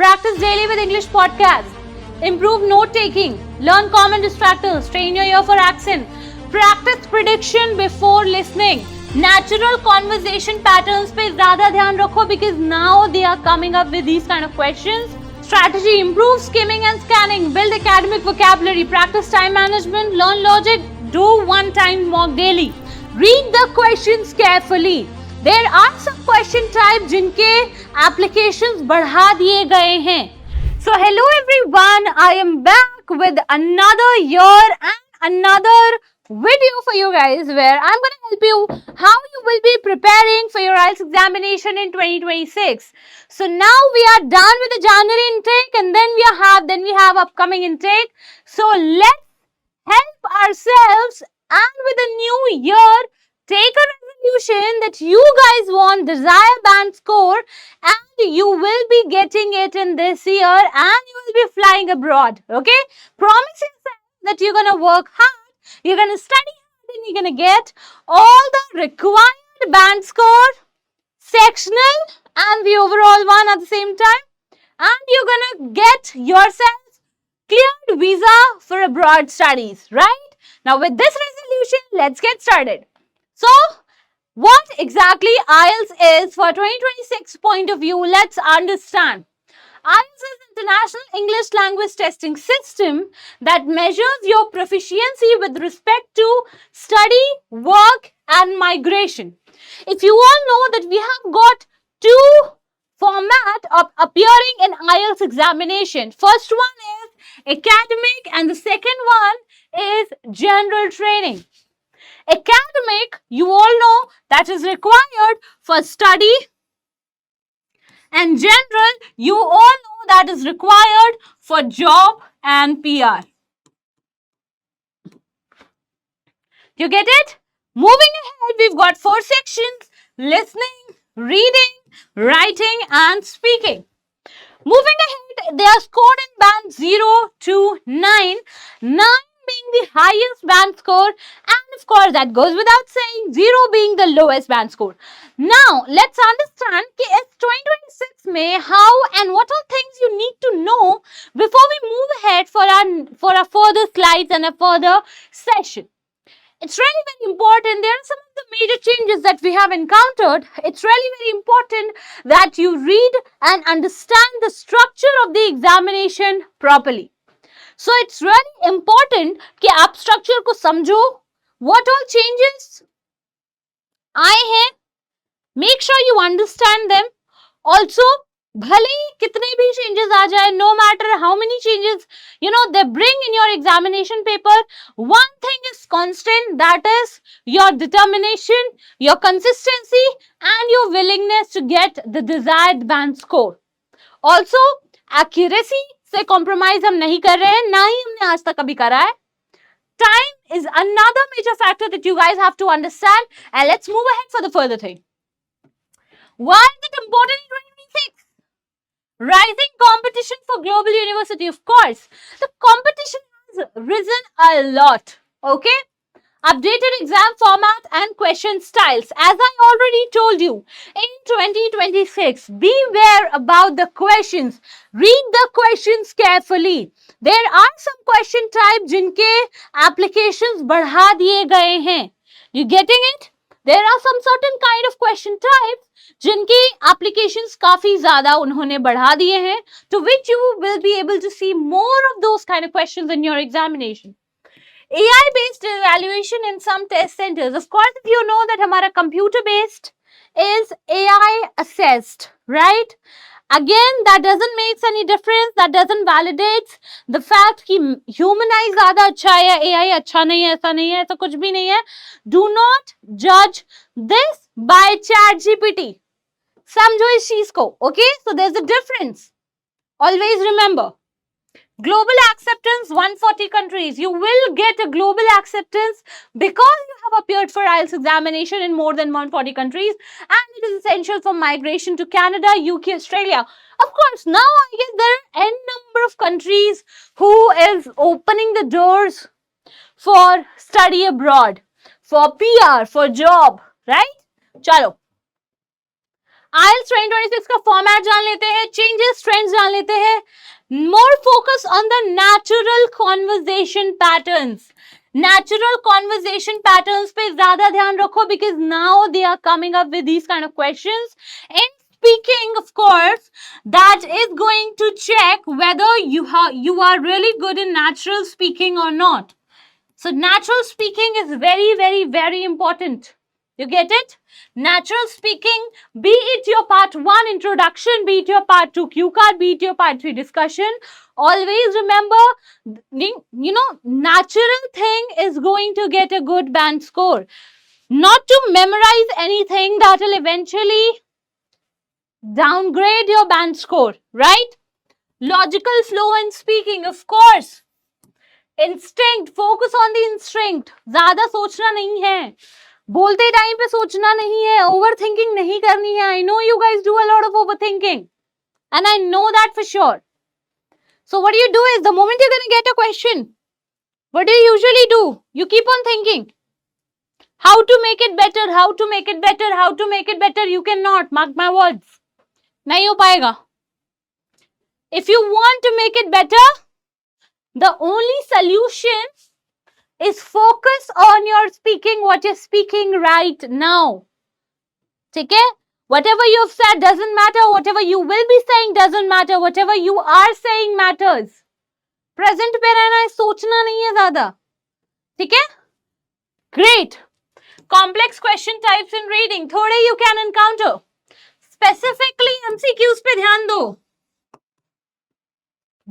Practice daily with English podcast. Improve note taking. Learn common distractors. Train your ear for accent. Practice prediction before listening. Natural conversation patterns पे ज़्यादा ध्यान रखो because now they are coming up with these kind of questions. Strategy: improve skimming and scanning. Build academic vocabulary. Practice time management. Learn logic. Do one-time mock daily. Read the questions carefully. There are some question types जिनके applications बढ़ा दिए गए हैं. So hello everyone, I am back with another year and another video for you guys where I'm going to help you how you will be preparing for your IELTS examination in 2026. So now we are done with the January intake and then we have upcoming intake. So let's help ourselves and with the new year take a resolution that you guys want desired band score and you will be getting it in this year and you will be flying abroad. Okay? Promise yourself that you're going to work hard, you're going to study hard and you're going to get all the required band score, sectional and the overall one at the same time, and you're going to get yourself cleared visa for abroad studies, right? Now with this resolution, let's get started. So, what exactly IELTS is for 2026 point of view, let's understand. IELTS is International English Language Testing System that measures your proficiency with respect to study, work and migration. If you all know that we have got two formats of appearing in IELTS examination. First one is academic and the second one is general training. Academic, you all know, that is required for study, and general, you all know, that is required for job and PR. You get it? Moving ahead, we've got 4 sections: listening, reading, writing and speaking. Moving ahead, they are scored in band 0 to 9. 9 being the highest band score and of course that goes without saying, 0 being the lowest band score. Now let's understand that 2026 mein how and what all things you need to know before we move ahead for a further slides and a further session. It's really very important. There are some of the major changes that we have encountered. It's really very important that you read and understand the structure of the examination properly. So it's really important कि आप structure को समझो. What all changes आए हैं? Make sure you understand them. Also, भले ही कितने भी changes आ जाए, no matter how many changes they bring in your examination paper, one thing is constant, that is your determination, your consistency and your willingness to get the desired band score. Also, accuracy से compromise हम नहीं कर रहे हैं, ना ही हमने आज तक कभी करा है. Time is another major factor that you guys have to understand, and let's move ahead for the further thing. Why is it important in 2026? Rising competition for global university, of course. The competition has risen a lot, okay? Updated exam format and question styles. As I already told you, in 2026, beware about the questions. Read the questions carefully. There are some question types जिनके applications बढ़ा दिए गए हैं. You getting it? There are some certain kind of question types जिनकी applications काफी ज़्यादा उन्होंने बढ़ा दिए हैं, to which you will be able to see more of those kind of questions in your examination. AI-based evaluation in some test centers. Of course, if you know that हमारा computer-based is AI assessed, right? Again, that doesn't make any difference. That doesn't validate the fact कि humanize ज़्यादा अच्छा है या AI अच्छा नहीं है, ऐसा नहीं है, ऐसा कुछ भी नहीं है. Do not judge this by ChatGPT. समझो इस चीज को, okay? So there's a difference. Always remember. Global acceptance, 140 countries. You will get a global acceptance because you have appeared for IELTS examination in more than 140 countries, and it is essential for migration to Canada, UK, Australia. Of course, now I guess there are n number of countries who is opening the doors for study abroad, for PR, for job, right? Chalo. IELTS 2026 का format जान लेते हैं, changes trends जान लेते हैं. More focus on the natural conversation patterns. Natural conversation patterns पे ज्यादा ध्यान रखो because now they are coming up with these kind of questions. In speaking, of course, that is going to check whether you are really good in natural speaking or not. So natural speaking is very, very, very important. You get it? Natural speaking, be it your part 1 introduction, be it your part 2 cue card, be it your part 3 discussion, always remember, natural thing is going to get a good band score. Not to memorize anything that will eventually downgrade your band score, right? Logical flow in speaking, of course. Instinct, focus on the instinct. ज़्यादा सोचना नहीं है. बोलते time पे सोचना नहीं है. Overthinking नहीं करनी है. I know you guys do a lot of overthinking. And I know that for sure. So what you do is, the moment you're going to get a question, what do you usually do? You keep on thinking. How to make it better, how to make it better, how to make it better. You cannot, mark my words. नहीं हो पाएगा. If you want to make it better, the only solution is focus on your speaking, what you're speaking right now. ठीक है? Whatever you've said doesn't matter. Whatever you will be saying doesn't matter. Whatever you are saying matters. Present पे रहना है, सोचना नहीं है ज़्यादा. ठीक है? Great. Complex question types in reading. थोड़े you can encounter. Specifically MCQs पे ध्यान दो.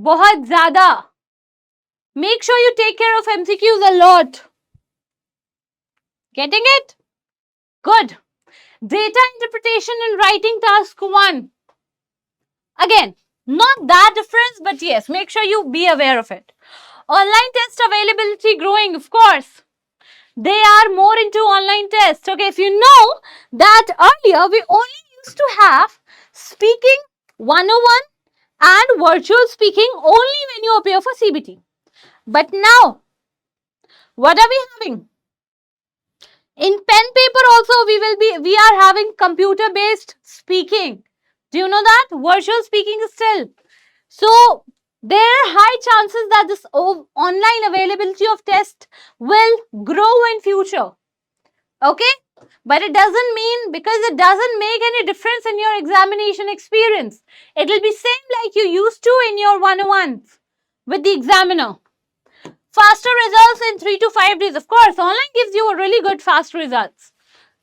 बहुत ज़्यादा. Make sure you take care of MCQs a lot. Getting it? Good. Data interpretation and writing task 1. Again, not that difference, but yes, make sure you be aware of it. Online test availability growing, of course. They are more into online tests. Okay, if you know that earlier we only used to have speaking 101 and virtual speaking only when you appear for CBT. But now, what are we having? In pen paper also we are having computer based speaking. Do you know that? Virtual speaking is still. So there are high chances that this online availability of test will grow in future. Okay? But it doesn't mean, because it doesn't make any difference in your examination experience. It will be same like you used to in your 101s with the examiner. Faster results in 3 to 5 days. Of course, online gives you a really good fast results.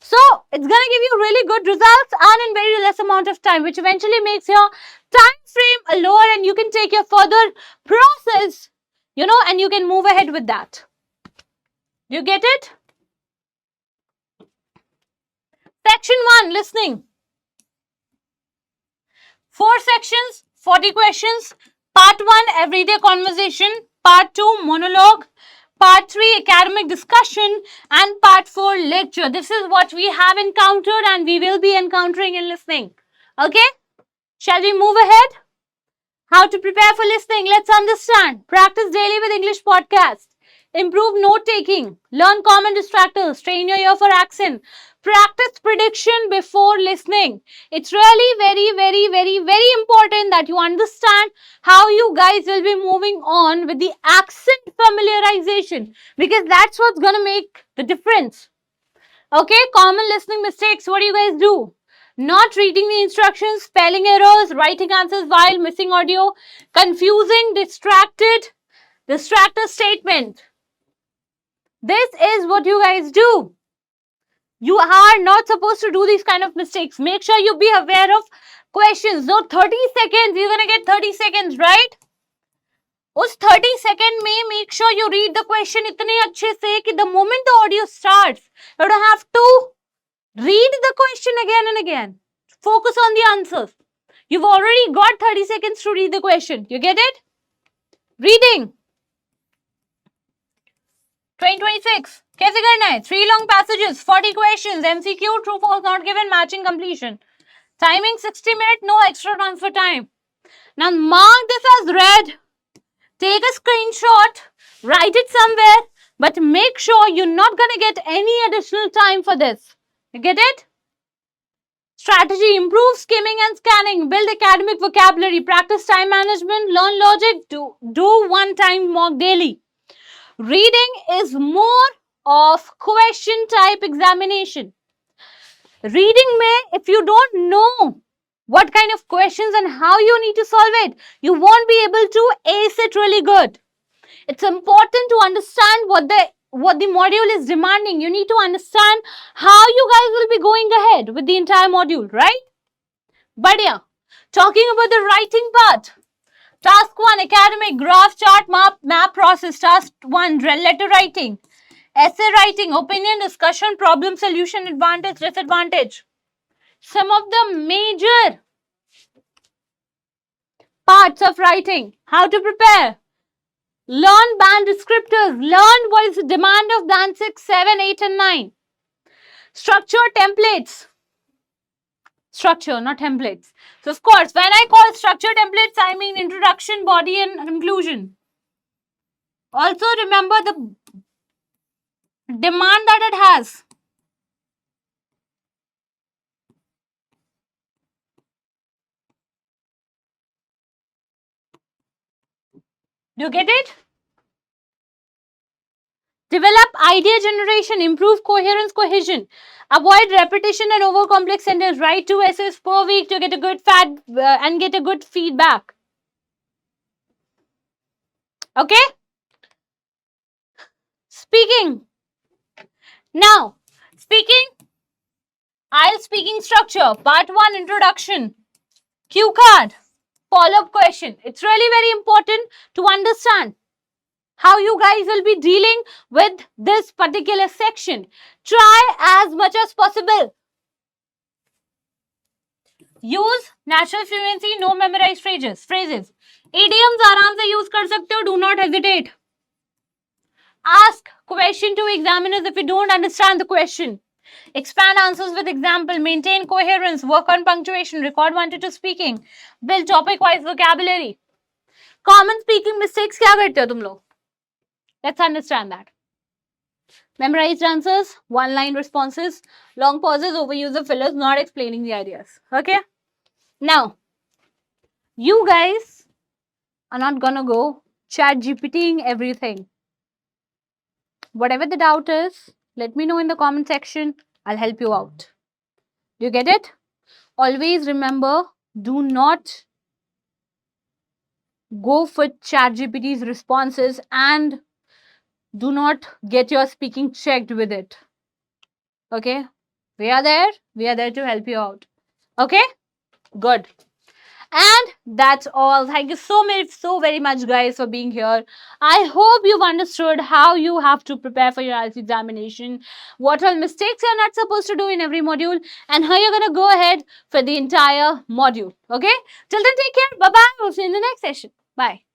So, it's going to give you really good results and in very less amount of time, which eventually makes your time frame lower and you can take your further process, and you can move ahead with that. You get it? Section 1, listening. 4 sections, 40 questions. Part 1, everyday conversation. Part 2, monologue. Part 3, academic discussion. And Part 4, lecture. This is what we have encountered and we will be encountering in listening. Okay? Shall we move ahead? How to prepare for listening? Let's understand. Practice daily with English podcast. Improve note taking. Learn common distractors. Train your ear for accent. Practice prediction before listening. It's really very, very, very, very important that you understand how you guys will be moving on with the accent familiarization, because that's what's going to make the difference. Okay, common listening mistakes. What do you guys do? Not reading the instructions, spelling errors, writing answers while missing audio, confusing, distractor statement. This is what you guys do. You are not supposed to do these kind of mistakes. Make sure you be aware of questions. So 30 seconds, you're going to get 30 seconds, right? उस 30 second में make sure you read the question इतने अच्छे से कि the moment the audio starts, you don't have to read the question again and again. Focus on the answers. You've already got 30 seconds to read the question. You get it? Reading. 2026. कैसे करना है? 3 long passages, 40 questions, MCQ, true, false, not given, matching, completion. Timing 60 minutes, no extra transfer time. Now mark this as read. Take a screenshot, write it somewhere, but make sure you're not going to get any additional time for this. You get it? Strategy, improve skimming and scanning, build academic vocabulary, practice time management, learn logic, do one-time mock daily. Reading is more of question type examination. Reading may, if you don't know what kind of questions and how you need to solve it, you won't be able to ace it really good. It's important to understand what the module is demanding. You need to understand how you guys will be going ahead with the entire module, right? But yeah, talking about the writing part. Task 1, academic, graph, chart, map process. Task 1, letter writing. Essay writing, opinion, discussion, problem solution, advantage, disadvantage. Some of the major parts of writing. How to prepare. Learn band descriptors. Learn what is the demand of band 6, 7, 8 and 9. Structure templates. Structure, not templates. So, of course, when I call structure templates, I mean introduction, body and conclusion. Also, remember the demand that it has. Do you get it? Develop idea generation, improve coherence, cohesion. Avoid repetition and over complex sentence. Write 2 essays per week to get a good and get a good feedback. Okay? Speaking. Now, speaking. IELTS speaking structure. Part 1, introduction. Cue card. Follow-up question. It's really very important to understand how you guys will be dealing with this particular section. Try as much as possible. Use natural fluency, no memorized phrases. Idioms आराम से use कर सकते हो. Do not hesitate. Ask question to examiners if you don't understand the question. Expand answers with example. Maintain coherence. Work on punctuation. Record 1 to 2 speaking. Build topic-wise vocabulary. Common speaking mistakes क्या करते हो तुम लोग? Let's understand that. Memorized answers, one-line responses, long pauses, overuse of fillers, not explaining the ideas. Okay? Now, you guys are not gonna go chat GPTing everything. Whatever the doubt is, let me know in the comment section. I'll help you out. Do you get it? Always remember, do not go for chat GPT's responses and do not get your speaking checked with it. Okay? We are there. We are there to help you out. Okay? Good. And that's all. Thank you so very much, guys, for being here. I hope you've understood how you have to prepare for your IELTS examination, what all mistakes you're not supposed to do in every module, and how you're going to go ahead for the entire module. Okay? Till then, take care. Bye-bye. We'll see you in the next session. Bye.